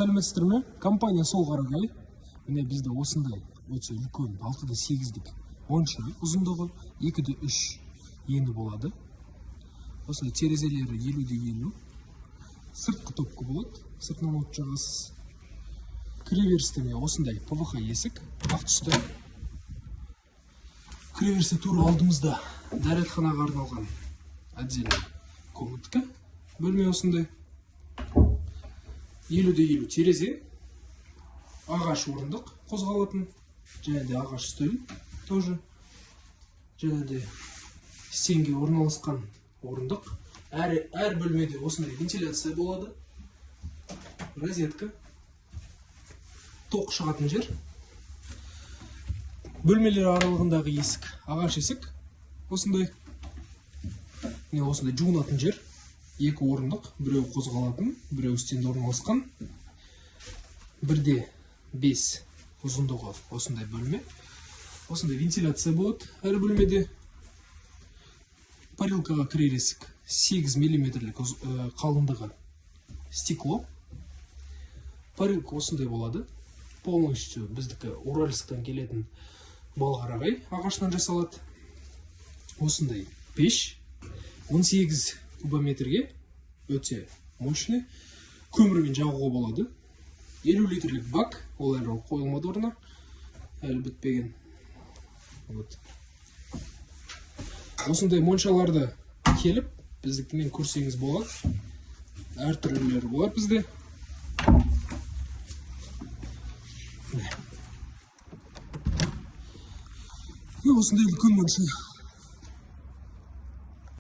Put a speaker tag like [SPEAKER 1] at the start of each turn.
[SPEAKER 1] Сәлеметсіздер ме? Компания сол қарағай. Міне бізде осындай өте үлкен 6-8-дік монша ұзындығы 2-3 ені болады. Осындай терезелері 50-50. Сыртқы топқа болады. Сыртынан от жағасыз. Кіреберісте осындай ПВХ есік. Ақ түсті. Кіреберісте тура алдымызда дәретханаға арналған отдельный комнатка. Бөлме осындай. 50-50 терезе. Ағаш орындық қозғалатын. Және де ағаш үстел тоже. Және де стенге орналасқан орындық. Әр бөлмеде осындай вентиляция болады. Розетка. Тоқ шығатын жер. Бөлмелер аралығындағы есік. Ағаш есік. Осындай. Міне осындай жуынатын жер. 2 орындық. Біреу қозғалатын, біреу стенде орналасқан. 1-5 ұзындығы осындай бөлме. Осындай вентиляция болады әр бөлмеде. Парилкаға кірер есік 8 мм қалыңдығы стекло. Парилка осындай болады. Полностью біздікі Уральсктан келетін балғарағай ағашынан жасалады. Осындай пеш 18 кубометрге өте мощный. Көмірмен жағуға болады. 50 литрлік бак, ол әлі қойылмады орнына, әлі бітпеген. Осындай моншаларды келіп, біздікімен көрсеңіз болады. Әр түрлілері болады бізде. Осындай үлкен монша.